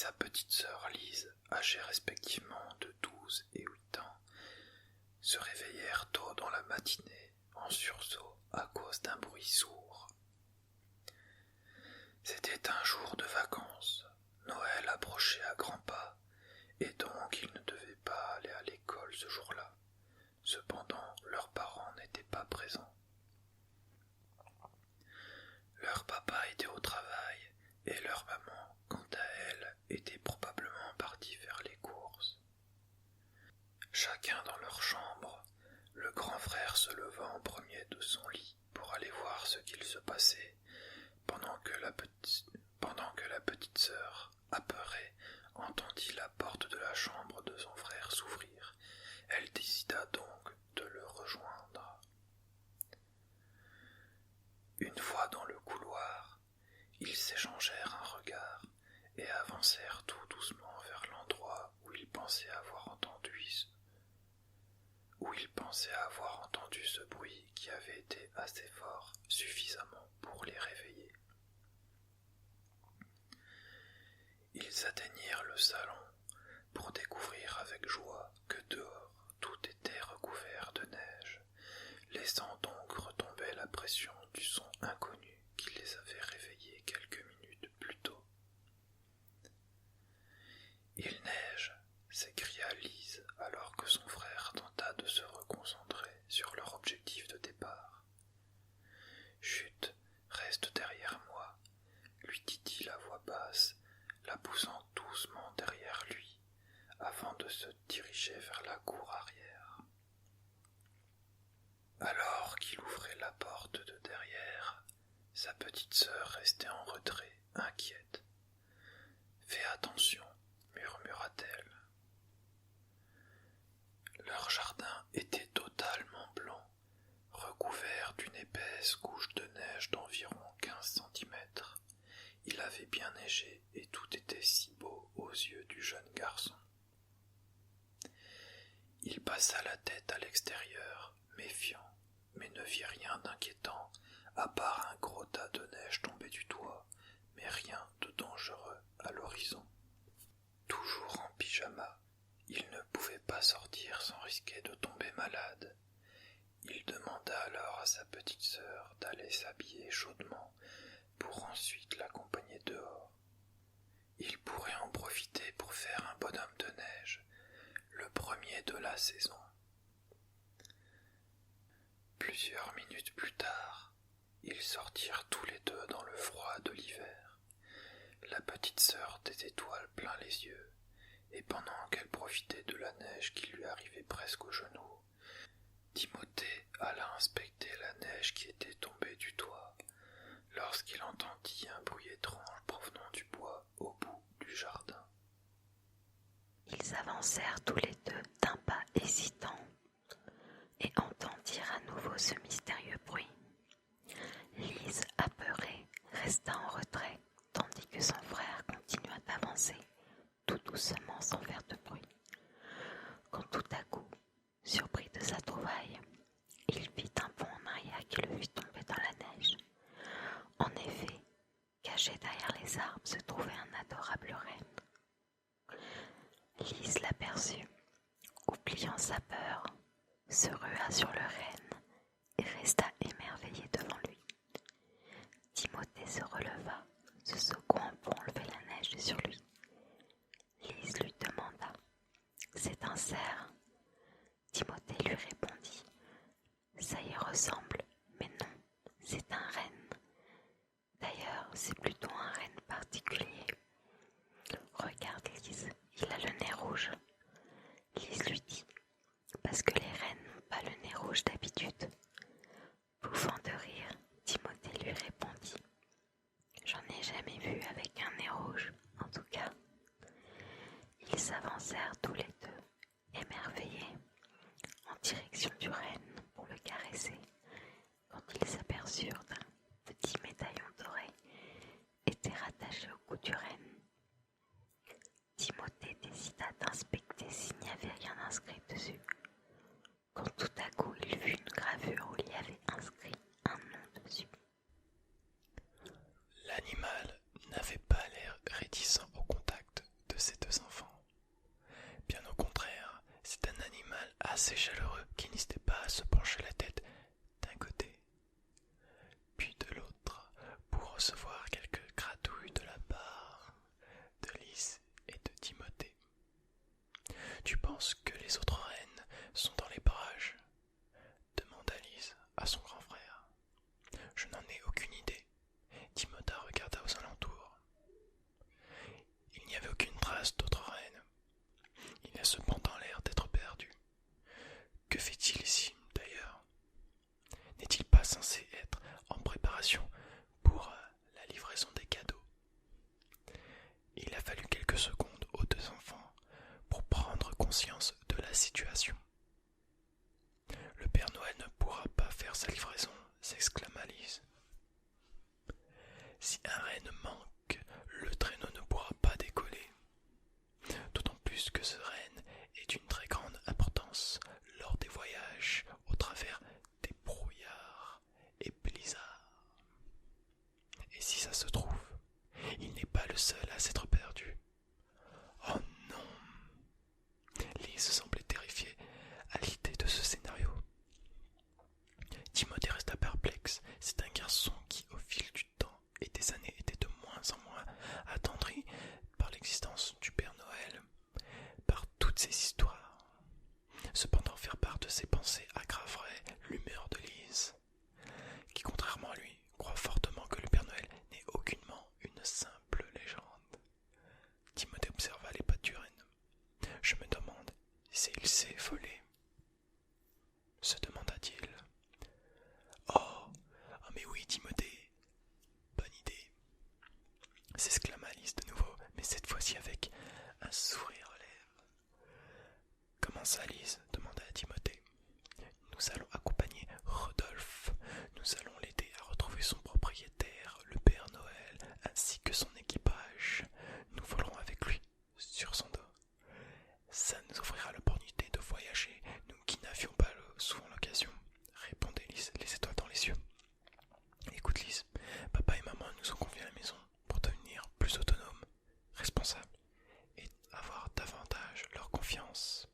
sa petite sœur Lise, âgées respectivement de 12 et 8 ans, se réveillèrent tôt dans la matinée en sursaut à cause d'un bruit sourd. C'était un jour de vacances, Noël approchait à grands pas, et donc ils ne devaient pas aller à l'école ce jour-là. Cependant, leurs parents n'étaient pas présents. Leur papa était au travail, et leur maman, quant à elle, était probablement partie faire les courses. Chacun dans leur chambre, le grand frère se leva en premier de son lit pour aller voir ce qu'il se passait, pendant que la petite sœur, apeurée, entendit la porte de la chambre de son frère s'ouvrir. Elle décida donc de le rejoindre. Une fois dans le couloir, ils s'échangèrent un regard et avancèrent tout doucement vers l'endroit où ils pensaient avoir entendu ce bruit qui avait été assez fort, suffisamment pour les réveiller. Ils atteignirent le salon pour découvrir avec joie que dehors tout était recouvert de neige, laissant donc retomber la pression du son inconnu qui les avait réveillés quelques minutes plus tôt. « Il neige !» s'écria Lise alors que son frère tenta de se reconcentrer sur leur objectif de départ. « Chut, reste derrière moi !» lui dit-il à voix basse, la poussant doucement derrière lui, avant de se diriger vers la cour arrière. Alors qu'il ouvrait la porte de derrière, sa petite sœur restait en retrait, inquiète. « Fais attention !» murmura-t-elle. Leur jardin était totalement blanc, recouvert d'une épaisse couche de neige d'environ 15 centimètres. Il avait bien neigé et tout était si beau aux yeux du jeune garçon. Il passa la tête à l'extérieur, méfiant, mais ne vit rien d'inquiétant, à part un gros tas de neige tombé du toit, mais rien de dangereux à l'horizon. Toujours en pyjama, il ne pouvait pas sortir sans risquer de tomber malade. Il demanda alors à sa petite sœur d'aller s'habiller chaudement pour ensuite l'accompagner dehors. Il pourrait en profiter pour faire un bonhomme de neige, le premier de la saison. Plusieurs minutes plus tard, ils sortirent tous les deux dans le froid de l'hiver. La petite sœur des étoiles plein les yeux, et pendant qu'elle profitait de la neige qui lui arrivait presque aux genoux, Timothée alla inspecter la neige qui était tombée du toit, lorsqu'il entendit un bruit étrange provenant du bois au bout du jardin. Ils avancèrent tous les deux d'un pas hésitant et entendirent à nouveau ce mystérieux bruit. Lise, apeurée, resta en retrait, tandis que son frère continua d'avancer, tout doucement sans faire de bruit. Quand tout à coup, surpris de sa trouvaille, il fit un bond en arrière qui le fit tomber dans la neige. En effet, caché derrière les arbres se trouvait un adorable renne. Lise l'aperçut, oubliant sa peur, se rua sur le renne et resta émerveillée devant lui. Timothée se releva, se secouant pour enlever la neige sur lui. Lise lui demanda « C'est un cerf ?» Timothée lui répondit « Ça y ressemble, mais non, c'est un renne. D'ailleurs, c'est plutôt un renne particulier. Regarde Lise, il a le nez rouge. » Lise lui dit « Parce que les rennes n'ont pas le nez rouge d'habitude. » Bouffant de rire, Timothée lui répondit « J'en ai jamais vu avec un nez rouge, en tout cas. » Ils s'avancèrent tous les deux, émerveillés, en direction du renne pour le caresser, quand ils s'aperçurent d'un petit médaillon doré était rattaché au cou du renne. Timothée décida d'inspecter s'il n'y avait rien inscrit dessus, quand tout à coup il vit une gravure où il y avait inscrit un nom dessus. L'animal n'avait pas l'air réticent au contact Tu penses que les autres reines sont dans les parages ? Demanda Lise à son grand frère. Je n'en ai aucune idée. Timothéa regarda aux alentours. Il n'y avait aucune trace d'autres reines. Il a cependant l'air d'être perdu. Que fait-il ici, d'ailleurs ? N'est-il pas censé être en préparation pour la livraison des cadeaux ? Il a fallu quelques secondes aux deux enfants pour prendre conscience de la situation. Le Père Noël ne pourra pas faire sa livraison, s'exclama Lise. Si un renne manque, le traîneau ne pourra pas décoller. D'autant plus que ce renne est d'une très grande importance lors des voyages au travers des brouillards et blizzards. Et si ça se trouve, il n'est pas le seul à s'être perdu. Oh non! Lise semblait terrifiée à l'idée de ce scénario. Timothée resta perplexe. C'est un garçon qui, au fil du temps et des années, était de moins en moins attendri par l'existence du Père Noël, par toutes ces histoires. Cependant, faire part de ses pensées aggraverait l'humeur de Lise, qui, contrairement à lui, croit fortement que le Père Noël n'est aucunement une simple légende. Timothée observa les pattes du renne. Je me demande s'il s'est volé, se demanda-t-il. Oh, mais oui, Timothée, bonne idée, s'exclama Lise de nouveau, mais cette fois-ci avec un sourire aux lèvres. Comment ça, Lise ? Demanda Timothée. Nous allons accompagner Rodolphe. Nous allons l'aider à retrouver son propriétaire, le Père Noël, ainsi que son équipage. Nous volerons avec lui sur son dos. Ça nous offrira l'opportunité de voyager, nous qui n'avions pas souvent l'occasion, répondait Lise, les étoiles dans les yeux. Écoute Lise, papa et maman nous ont confié à la maison pour devenir plus autonomes, responsables et avoir davantage leur confiance.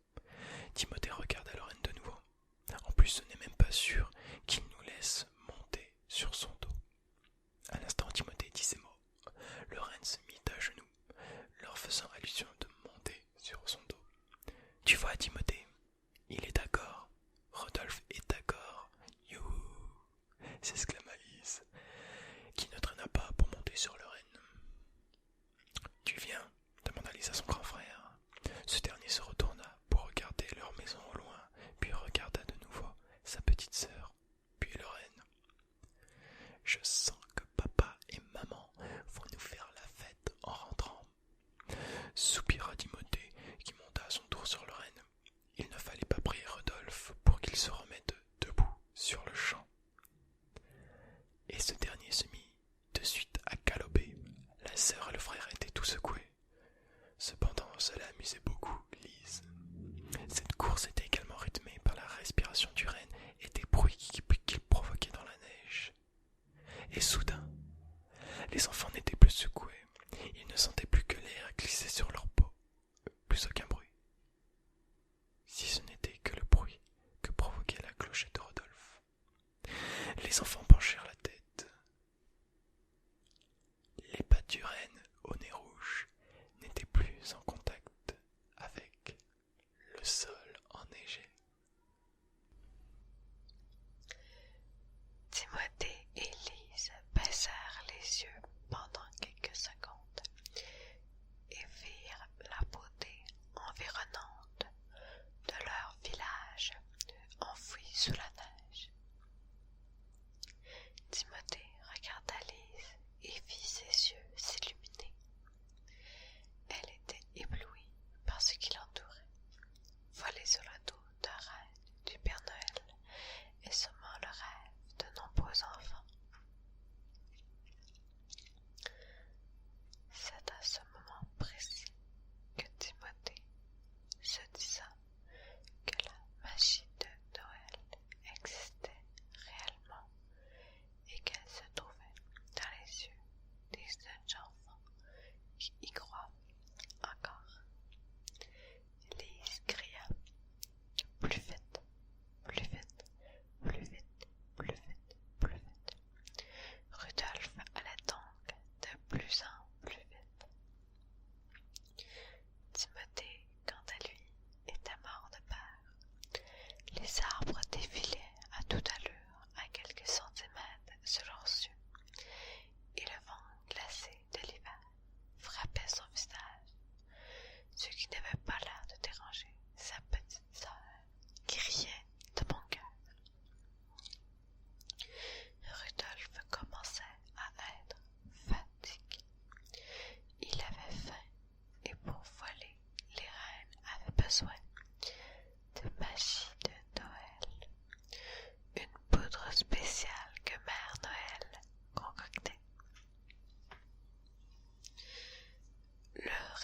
Timothée regarda le renne de nouveau. En plus, ce n'est même pas sûr qu'il nous laisse monter sur son dos. À l'instant, Timothée dit ces mots. Le renne se mit à genoux, leur faisant allusion de monter sur son dos. Tu vois, Timothée, il est d'accord. Rodolphe est d'accord. Youhou, s'exclama Lise, qui ne traîna pas pour monter sur le renne. Tu viens ? Demanda Lise à son grand frère. Ce dernier se retourna pour regarder leur maison au loin, puis regarda de nouveau sa petite sœur, puis le renne. Je sens que papa et maman vont nous faire la fête en rentrant, soupira Timothée, qui monta à son tour sur le renne. Il ne fallait pas prier Rodolphe pour qu'il se remette debout sur le champ. Et ce dernier se mit de suite à galoper. La sœur et le frère étaient tout secoués. Cependant, cela amusait beaucoup Lise. Cette course était également rythmée par la respiration du renne et des bruits qu'il provoquait dans la neige. Et soudain, les enfants n'étaient plus secoués. Ils ne sentaient plus que l'air glisser sur leur peau. Plus aucun bruit. Si ce n'était que le bruit que provoquait la clochette de Rodolphe. Les enfants penchèrent la tête. Les pattes du renne au nez rouge n'étaient plus en contact avec le sol enneigé. Timothée et Lise baissèrent les yeux pendant quelques secondes et virent la beauté environnante de leur village enfoui sous la neige. Timothée regarda Lise et vit ses yeux s'illuminer.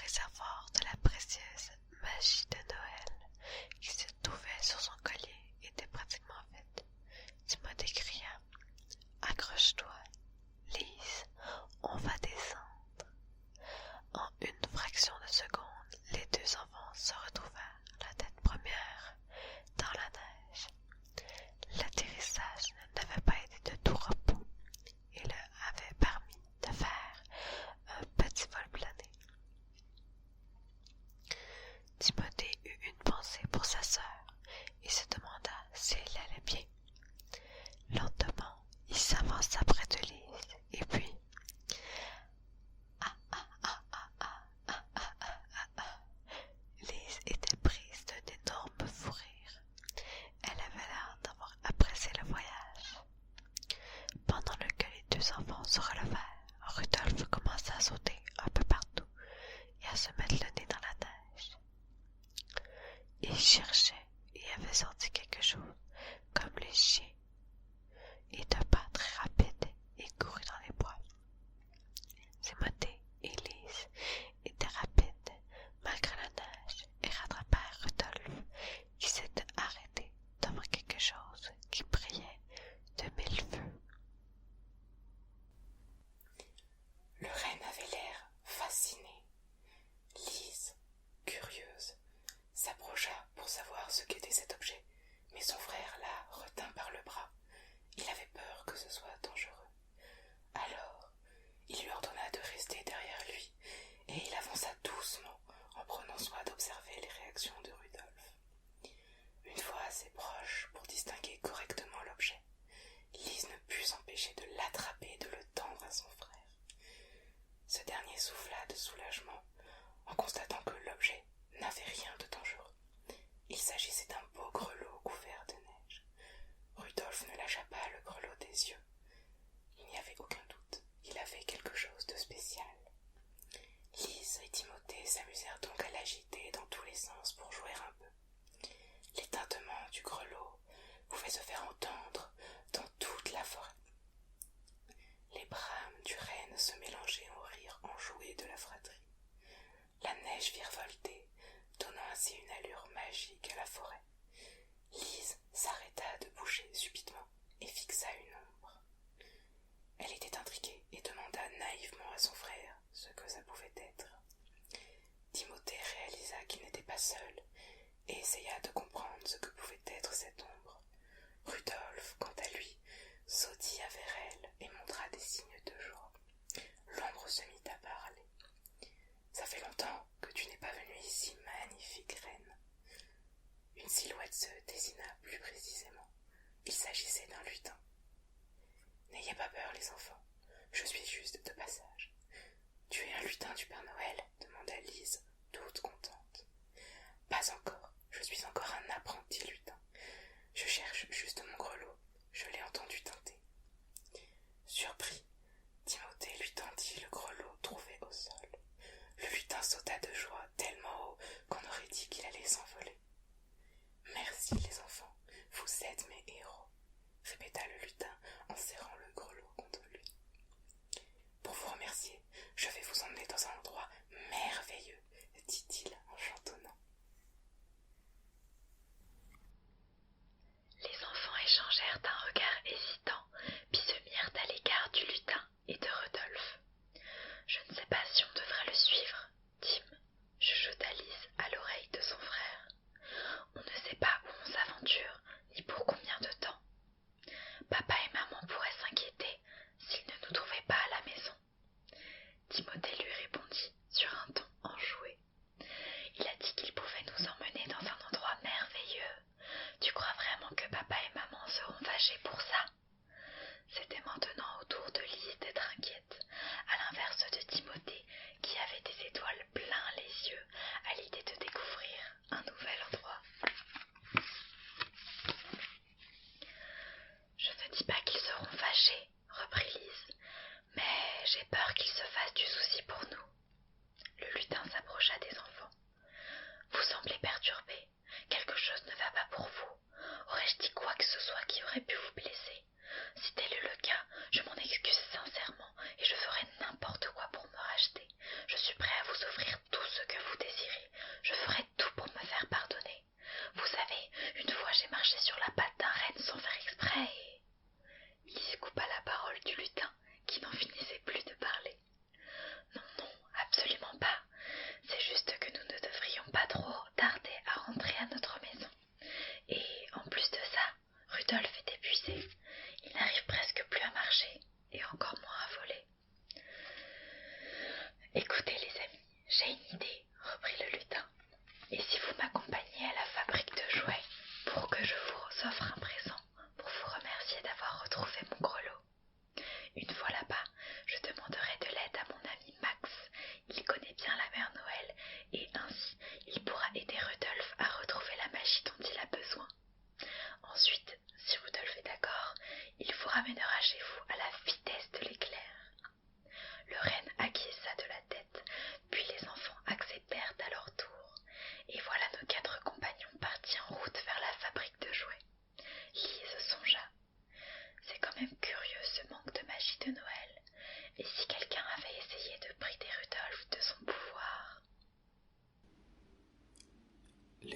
réservoir de la précieuse magie de Noël qui se trouvait sur son collier était pratiquement vide. Timothée cria « Accroche-toi, Lise, on va descendre. » En une fraction de seconde, les deux enfants se retrouvèrent, la tête première, dans la neige. L'atterrissage n'avait pas été de tout repos et leur avait permis de faire un petit vol plané. Timothée eut une pensée pour sa sœur et se demanda si elle allait bien. Lentement, il s'avança près de Lise et puis Lise était prise d'un énorme fou rire. Elle avait l'air d'avoir apprécié le voyage. Pendant que les deux enfants se relevèrent, Rudolphe commença à sauter un peu partout et à se mettre le nez dans la neige. Il cherchait et avait senti quelque chose, comme les chiens, et d'un pas très rapide, il courut dans les bois. Timothée et Lise étaient rapides malgré la neige et rattrapèrent Rudolphe qui s'était arrêté devant quelque chose qui brillait de mille feux. Le renne avait l'air fasciné. Lise, curieuse, s'approcha pour savoir ce qu'était cet objet, mais son frère la retint par le bras. Il avait peur que ce soit dangereux. Alors, il lui ordonna de rester derrière lui, et il avança doucement en prenant soin d'observer les réactions de Rudolphe. Une fois assez proche pour distinguer correctement l'objet, Lise ne put s'empêcher de l'attraper et de le tendre à son frère. Ce dernier souffla de soulagement en constatant que l'objet n'avait rien de dangereux. Il s'agissait d'un beau grelot couvert de neige. Rudolphe ne lâcha pas le grelot des yeux. Il n'y avait aucun doute, il avait quelque chose de spécial. Lise et Timothée s'amusèrent donc à l'agiter dans tous les sens pour jouer un peu. Les tintements du grelot pouvaient se faire entendre dans toute la forêt. Les brames du renne se mélangeaient au rire enjoué de la fratrie. La neige virevoltait, donnant ainsi une allure magique à la forêt. Lise s'arrêta de bouger subitement et fixa une ombre. Elle était intriguée et demanda naïvement à son frère ce que ça pouvait être. Timothée réalisa qu'il n'était pas seul et essaya de comprendre ce que pouvait être cette ombre. Rudolphe, quant à lui, sautilla vers elle et montra des signes de joie. L'ombre se mit à parler. « Ça fait longtemps que tu n'es pas venue ici, magnifique reine. » Une silhouette se dessina plus précisément. Il s'agissait d'un lutin. « N'ayez pas peur, les enfants, je suis juste de passage. »« Tu es un lutin du Père Noël ?» demanda Lise, toute contente. « Pas encore, je suis encore un apprenti lutin. Je cherche juste mon grelot, je l'ai entendu tinter. » Surpris, Timothée lui tendit le grelot trouvé au sol. Le lutin sauta de joie tellement haut qu'on aurait dit qu'il allait s'envoler. « Merci les enfants, vous êtes mes héros », répéta le lutin en serrant le grelot contre lui. « Pour vous remercier, je vais vous emmener dans un endroit merveilleux, » dit-il en chantonnant. Les enfants échangèrent un regard hésitant, puis se mirent à l'égard du lutin et de Rudolphe. « Je ne sais pas si on devrait le suivre, Tim, » chuchota Lise à l'oreille de son frère. « On ne sait pas où on s'aventure, ni pour combien de temps. Papa et maman pourraient s'inquiéter s'ils ne nous trouvaient pas à la maison. » Timothée lui répondit sur un ton enjoué. Il a dit qu'il pouvait nous emmener dans un endroit merveilleux. Tu crois vraiment que papa et maman seront fâchés pour ça? C'était maintenant au tour de Lise d'être inquiète, à l'inverse de Timothée qui avait des étoiles plein les yeux à l'idée de découvrir un nouvel endroit. « Je ne dis pas qu'ils seront fâchés, reprit Lise, mais j'ai peur qu'ils se fassent du souci pour nous.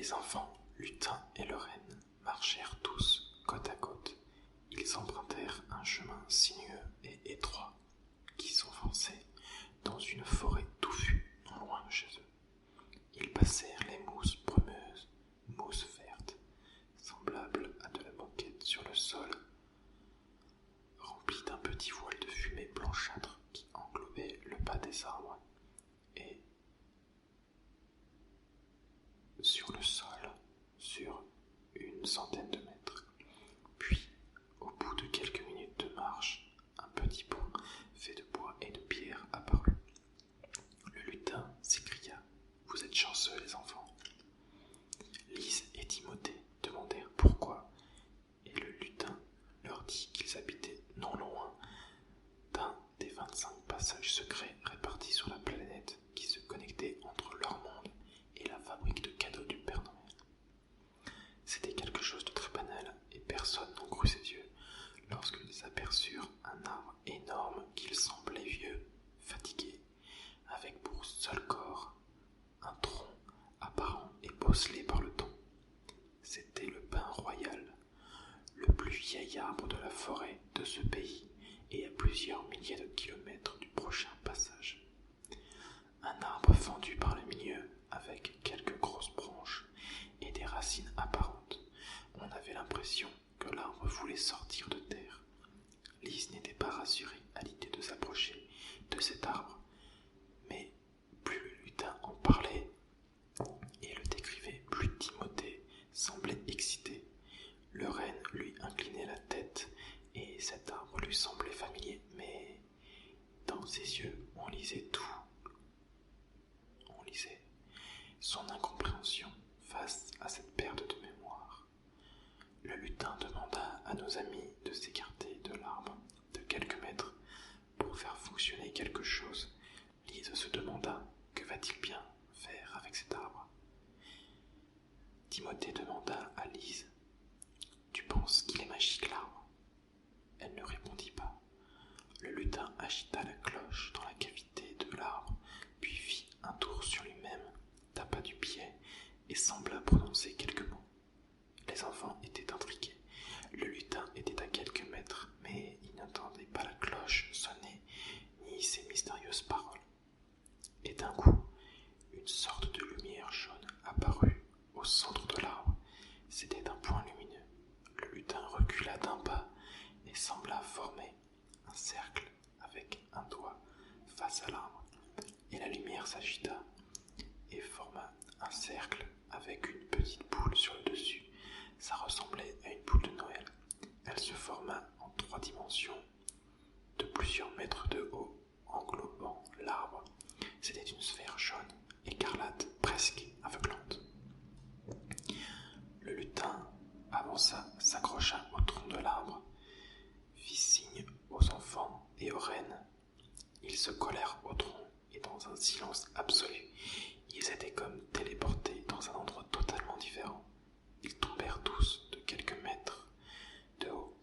Les enfants, Lutin et le renne, marchèrent tous côte à côte. Ils empruntèrent un chemin sinueux et étroit qui s'enfonçait dans une forêt touffue non loin de chez eux. Ils passèrent les mousses brumeuses, mousses vertes, semblables à de la moquette sur le sol, remplies d'un petit voile de fumée blanchâtre qui englobait le bas des arbres. Et sur le sol, sur une centaine de mètres. Puis, au bout de quelques minutes de marche, un petit pont fait de bois et de pierre apparut. Le lutin s'écria : « Vous êtes chanceux, les enfants. » Lise et Timothée demandèrent pourquoi, et le lutin leur dit qu'ils habitaient non loin d'un des 25 passages secrets répartis sur la planète qui se connectaient entre leur monde et la fabrique de cadeaux du Père Noël. C'était quelque chose de très banal et personne n'en crut ses yeux lorsqu'ils aperçurent un arbre énorme qu'il semblait vieux, fatigué, avec pour seul corps un tronc apparent et bosselé par le temps. C'était le pin royal, le plus vieil arbre de la forêt de ce pays et à plusieurs milliers de kilomètres du prochain passage. Un arbre fendu par le milieu avec quelques grosses branches et des racines apparentes. On avait l'impression que l'arbre voulait sortir de terre. Lise n'était pas rassurée à l'idée de s'approcher de cet arbre, mais plus le lutin en parlait et le décrivait, plus Timothée semblait excité. Le renne lui inclinait la tête et cet arbre lui semblait familier, mais dans ses yeux on lisait tout. On lisait son incompréhension face à cette perte de mémoire. Le lutin demanda à nos amis de s'écarter de l'arbre de quelques mètres pour faire fonctionner quelque chose. Lise se demanda « Que va-t-il bien faire avec cet arbre ?» Timothée demanda à Lise « Tu penses qu'il est magique l'arbre ?» Elle ne répondit pas. Le lutin agita la cloche dans la cavité de l'arbre, puis fit un tour sur lui-même, tapa du pied et sembla prononcer quelques mots. Les enfants étaient intrigués. Le lutin était à quelques mètres, mais il n'entendait pas la cloche sonner, ni ces mystérieuses paroles. Et d'un coup, une sorte de lumière jaune apparut au centre de l'arbre. C'était un point lumineux. Le lutin recula d'un pas et sembla former un cercle avec un doigt face à l'arbre. Et la lumière s'agita et forma un cercle avec une petite boule sur le dessus. Ça ressemblait à une boule de Noël. Elle se forma en 3 dimensions de plusieurs mètres de haut, englobant l'arbre. C'était une sphère jaune, écarlate, presque aveuglante. Le lutin avança, s'accrocha au tronc de l'arbre, fit signe aux enfants et aux rennes. Ils se collèrent au tronc et dans un silence absolu, ils étaient comme téléportés dans un endroit totalement différent. Ils tombèrent tous de quelques mètres de haut,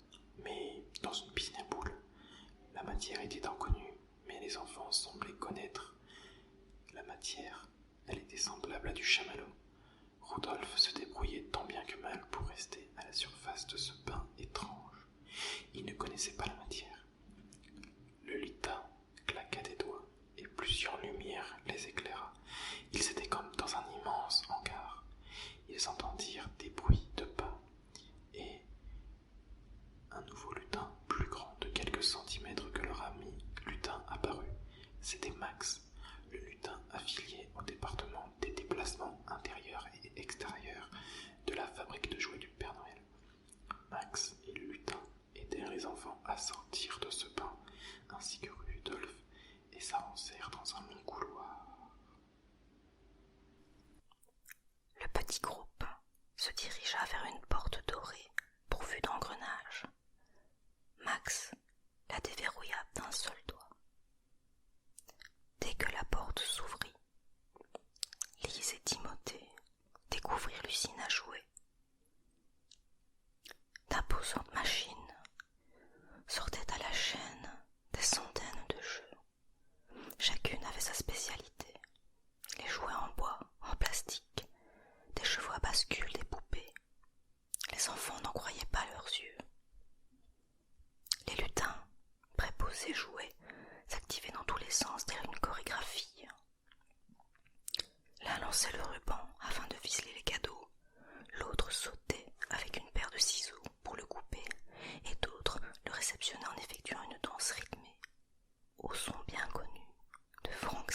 mais dans une piscine à boules. La matière était inconnue, mais les enfants semblaient connaître la matière. Elle était semblable à du chamallow. Rudolf se débrouillait tant bien que mal pour rester à la surface de ce bain étrange. Il ne connaissait pas la matière. Le lutin claqua des doigts et plusieurs lumières les éclaira. Ils étaient comme dans un immense hangar. Ils entendirent des bruits de pas et un nouveau lutin plus grand de quelques centimètres que leur ami lutin apparut. C'était Max, le lutin affilié au département des déplacements intérieurs et extérieurs de la fabrique de jouets du Père Noël. Max et le lutin aidèrent les enfants à sortir de ce bain, ainsi que Rudolf, et s'avancèrent dans un long couloir. Le petit groupe se dirigea vers une porte dorée pourvue d'engrenages. Max la déverrouilla d'un seul doigt. Dès que la porte s'ouvrit, Lise et Timothée découvrirent l'usine à jouets. D'imposantes machines sortaient à la chaîne des centaines de jeux. Chacune avait sa spécialité. Les jouets en bois, en plastique, des chevaux à bascule,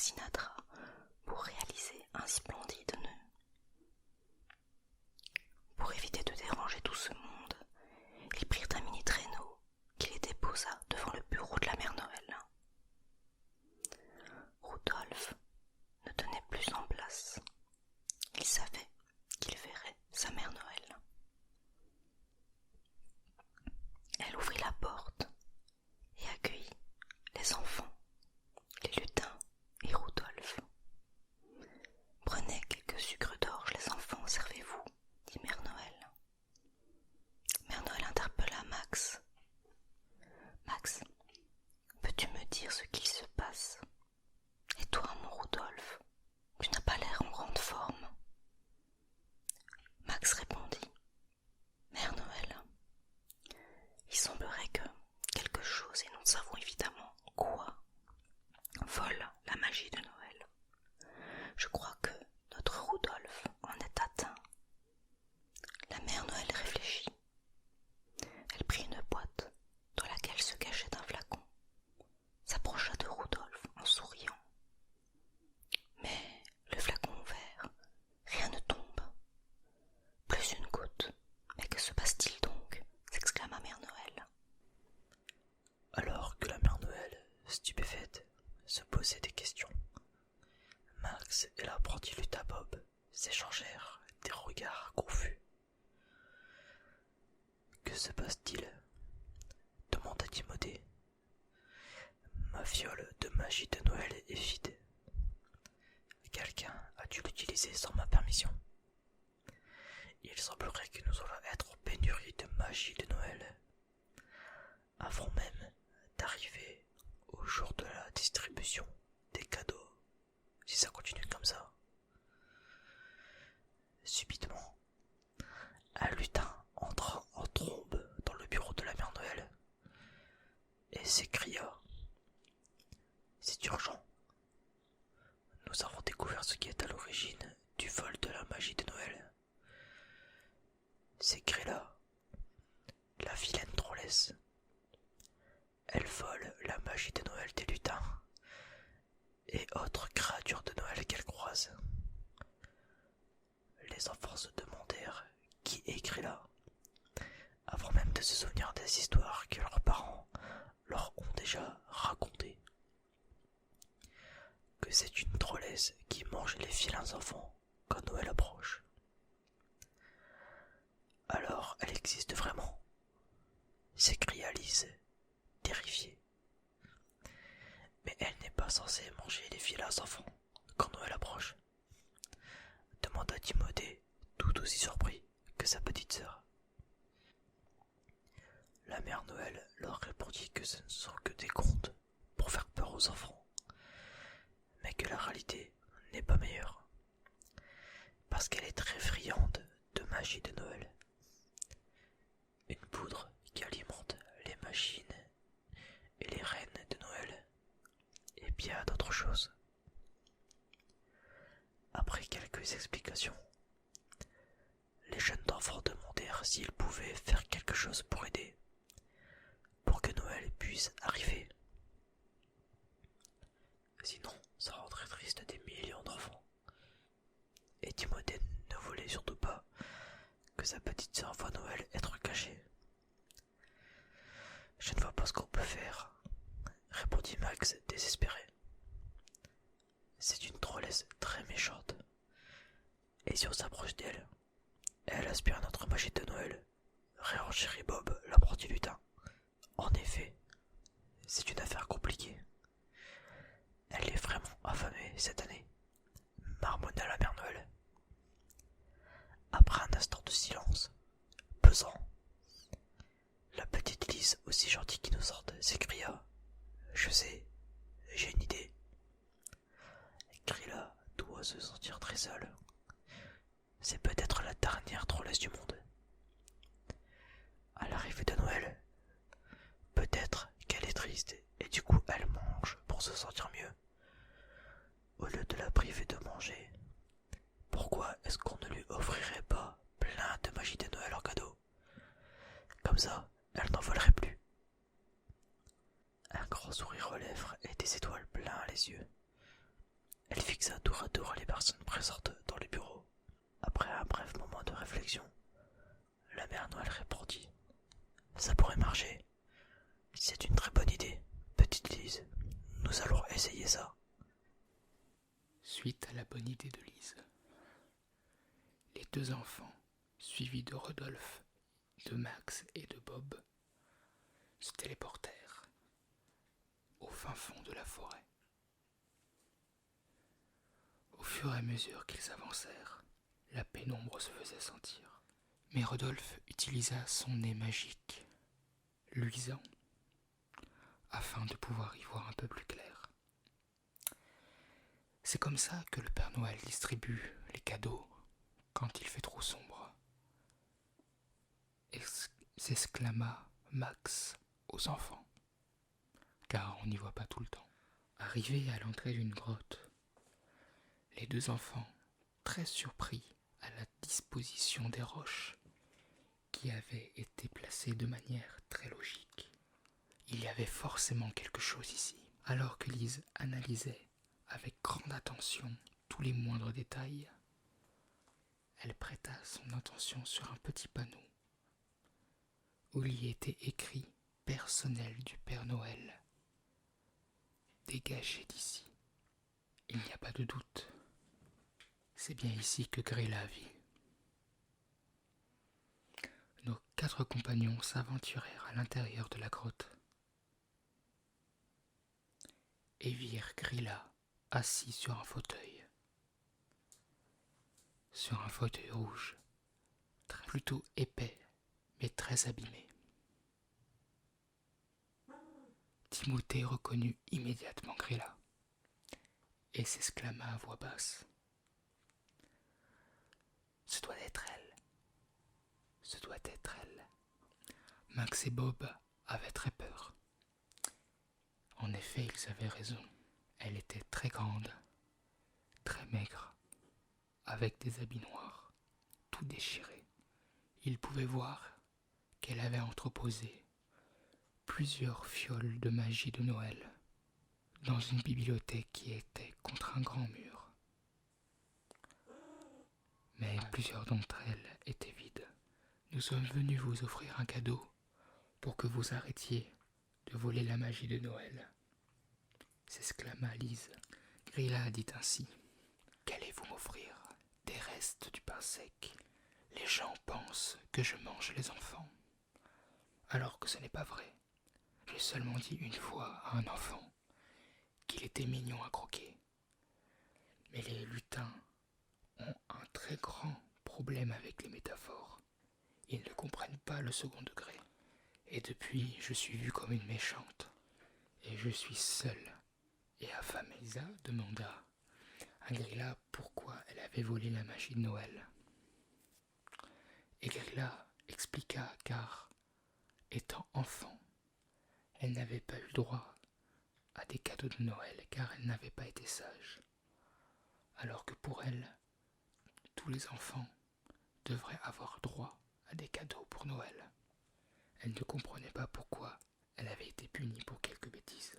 Sinatra pour réaliser un splendide nœud. Pour éviter de déranger tout ce monde, ils prirent un mini traîneau qui les déposa devant le bureau de la mère Noël. Rudolph ne tenait plus en place. Il savait qu'il verrait sa mère Noël. Elle ouvrit la porte et accueillit les enfants, les lutins et Rudolph. « Prenez quelques sucres d'orge, les enfants, servez-vous, » dit Mère Noël. Mère Noël interpella Max. « Max, peux-tu me dire ce qu'il se passe? Et toi, mon Rudolph, tu n'as pas l'air en grande forme. » Max répondit. « Mère Noël, il semblerait que quelque chose, et nous ne savons évidemment quoi, vole la magie de Noël. Je crois que notre Rudolph en est atteint. » La mère Noël réfléchit. Elle prit une boîte dans laquelle se cachait un flacon, s'approcha de Rudolph en souriant. Mais le flacon ouvert, rien ne tombe. Plus une goutte. Mais que se passe-t-il donc? S'exclama Mère Noël. Alors que la mère Noël, stupéfaite, se posait des questions, Max et l'apprenti lutin Bob s'échangèrent des regards confus. « Que se passe-t-il » demanda Timothée. « Ma fiole de magie de Noël est vide. Quelqu'un a dû l'utiliser sans ma permission. Il semblerait que nous allons être en pénurie de magie de Noël, avant même d'arriver au jour de la distribution des cadeaux, si ça continue comme ça. » Subitement, un lutin entra en trombe dans le bureau de la mère Noël et s'écria: « C'est urgent. Nous avons découvert ce qui est à l'origine du vol de la magie de Noël. C'est Grilla, la vilaine drôlesse. Elle vole la magie de Noël des lutins et autres créatures de Noël qu'elle croise. » Les enfants se demandèrent qui est Grilla, avant même de se souvenir des histoires que leurs parents leur ont déjà racontées. Que c'est une drôlesse qui mange les vilains enfants quand Noël approche. Alors elle existe vraiment, s'écria Lise, terrifiée. Mais elle n'est pas censée manger les vilains enfants quand Noël approche, demanda Timothée, tout aussi surpris que sa petite sœur. La mère Noël leur répondit que ce ne sont que des contes pour faire peur aux enfants, mais que la réalité n'est pas meilleure, parce qu'elle est très friande de magie de Noël. Une poudre qui alimente les machines et les reines de Noël, et bien d'autres choses. Après quelques explications, les jeunes enfants demandèrent s'ils pouvaient faire quelque chose pour aider, pour que Noël puisse arriver. Sinon, ça rendrait triste des millions d'enfants. Et Timothée ne voulait surtout pas que sa petite sœur voie Noël être cachée. « Je ne vois pas ce qu'on peut faire, » répondit Max désespéré. « C'est une drôlesse très méchante. Et si on s'approche d'elle, elle aspire notre magie de Noël, » réenchérit Bob, l'apprenti lutin. « En effet, c'est une affaire compliquée. Elle est vraiment affamée cette année, » marmonna la mère Noël. Après un instant de silence, pesant, la petite Lise, aussi gentille qu'innocente, s'écria: « Je sais, j'ai une idée. » Grilla doit se sentir très seule. C'est peut-être la dernière drôlesse du monde. À l'arrivée de Noël, peut-être qu'elle est triste et du coup elle mange pour se sentir mieux. Au lieu de la priver de manger, pourquoi est-ce qu'on ne lui offrirait pas plein de magie de Noël en cadeau? Comme ça, elle n'en volerait plus. Un grand sourire aux lèvres et des étoiles plein les yeux. fixa tour à tour les personnes présentes dans le bureau. Après un bref moment de réflexion, la mère Noël répondit. Ça pourrait marcher. C'est une très bonne idée, petite Lise. Nous allons essayer ça. Suite à la bonne idée de Lise, les deux enfants, suivis de Rodolphe, de Max et de Bob, se téléportèrent au fin fond de la forêt. Au fur et à mesure qu'ils avancèrent, la pénombre se faisait sentir. Mais Rodolphe utilisa son nez magique, luisant, afin de pouvoir y voir un peu plus clair. C'est comme ça que le Père Noël distribue les cadeaux quand il fait trop sombre, s'exclama Max aux enfants, car on n'y voit pas tout le temps. Arrivés à l'entrée d'une grotte, les deux enfants, très surpris à la disposition des roches qui avaient été placées de manière très logique. Il y avait forcément quelque chose ici. Alors que Lise analysait avec grande attention tous les moindres détails, elle prêta son attention sur un petit panneau où il y était écrit « Personnel du Père Noël. Dégagez d'ici ». Il n'y a pas de doute. C'est bien ici que Grilla vit. Nos 4 compagnons s'aventurèrent à l'intérieur de la grotte et virent Grilla assis sur un fauteuil rouge, plutôt épais mais très abîmé. Timothée reconnut immédiatement Grilla et s'exclama à voix basse. Ce doit être elle. Ce doit être elle. Max et Bob avaient très peur. En effet, ils avaient raison. Elle était très grande, très maigre, avec des habits noirs, tout déchirés. Ils pouvaient voir qu'elle avait entreposé plusieurs fioles de magie de Noël dans une bibliothèque qui était contre un grand mur. Mais plusieurs d'entre elles étaient vides. Nous sommes venus vous offrir un cadeau pour que vous arrêtiez de voler la magie de Noël, s'exclama Lise. Grilla dit ainsi. Qu'allez-vous m'offrir? Des restes du pain sec. Les gens pensent que je mange les enfants, alors que ce n'est pas vrai. J'ai seulement dit une fois à un enfant qu'il était mignon à croquer. Mais les lutins ont un très grand problème avec les métaphores. Ils ne comprennent pas le second degré. Et depuis, je suis vue comme une méchante. Et je suis seule et affamée. Lisa demanda à Grilla pourquoi elle avait volé la magie de Noël. Et Grilla expliqua car, étant enfant, elle n'avait pas eu droit à des cadeaux de Noël car elle n'avait pas été sage. Alors que pour elle, tous les enfants devraient avoir droit à des cadeaux pour Noël. Elle ne comprenait pas pourquoi elle avait été punie pour quelques bêtises.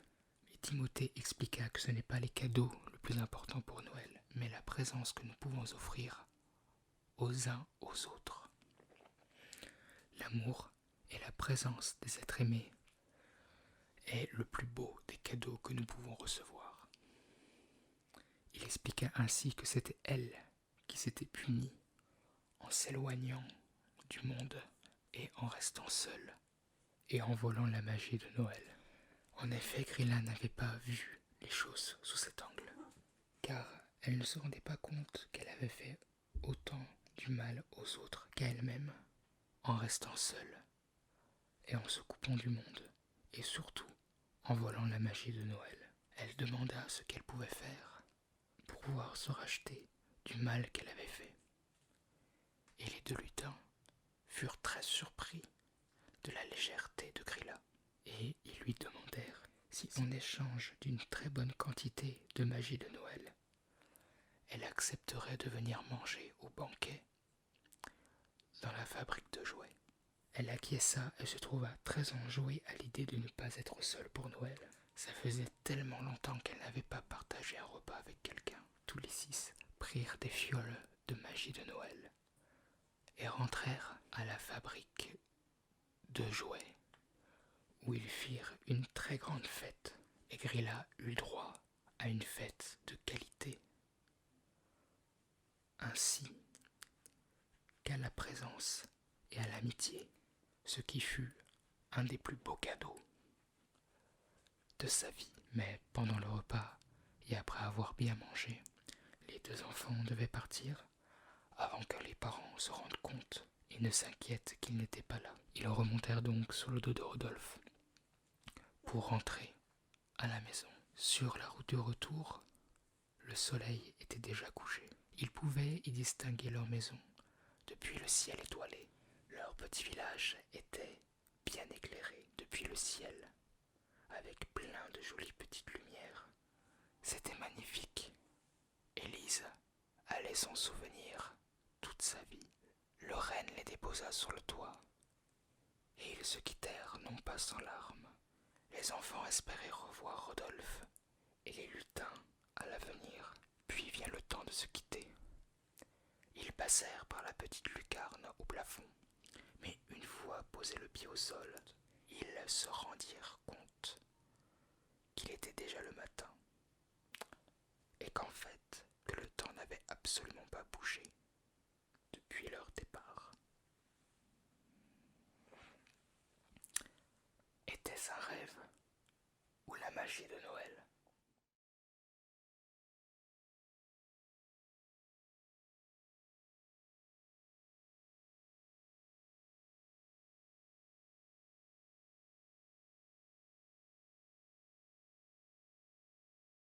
Mais Timothée expliqua que ce n'est pas les cadeaux le plus important pour Noël, mais la présence que nous pouvons offrir aux uns aux autres. L'amour et la présence des êtres aimés est le plus beau des cadeaux que nous pouvons recevoir. Il expliqua ainsi que c'était elle qui s'était punie en s'éloignant du monde et en restant seule et en volant la magie de Noël. En effet, Grilla n'avait pas vu les choses sous cet angle, car elle ne se rendait pas compte qu'elle avait fait autant du mal aux autres qu'à elle-même en restant seule et en se coupant du monde et surtout en volant la magie de Noël. Elle demanda ce qu'elle pouvait faire pour pouvoir se racheter du mal qu'elle avait fait. Et les deux lutins furent très surpris de la légèreté de Grilla, et ils lui demandèrent si en échange d'une très bonne quantité de magie de Noël, elle accepterait de venir manger au banquet dans la fabrique de jouets. Elle acquiesça et se trouva très enjouée à l'idée de ne pas être seule pour Noël. Ça faisait tellement longtemps qu'elle n'avait pas partagé un repas avec quelqu'un. tous les 6 prirent des fioles de magie de Noël et rentrèrent à la fabrique de jouets, où ils firent une très grande fête, et Grilla eut droit à une fête de qualité, ainsi qu'à la présence et à l'amitié, ce qui fut un des plus beaux cadeaux de sa vie. Mais pendant le repas, et après avoir bien mangé, les 2 enfants devaient partir avant que les parents se rendent compte et ne s'inquiètent qu'ils n'étaient pas là. Ils remontèrent donc sur le dos de Rodolphe pour rentrer à la maison. Sur la route du retour, le soleil était déjà couché. Ils pouvaient y distinguer leur maison depuis le ciel étoilé. Leur petit village était bien éclairé depuis le ciel, avec plein de jolies petites lumières. C'était magnifique. Élise allait s'en souvenir toute sa vie. Le renne les déposa sur le toit, et ils se quittèrent non pas sans larmes. Les enfants espéraient revoir Rodolphe et les lutins à l'avenir. Puis vient le temps de se quitter. Ils passèrent par la petite lucarne au plafond, mais une fois posé le pied au sol, ils se rendirent compte qu'il était déjà le matin.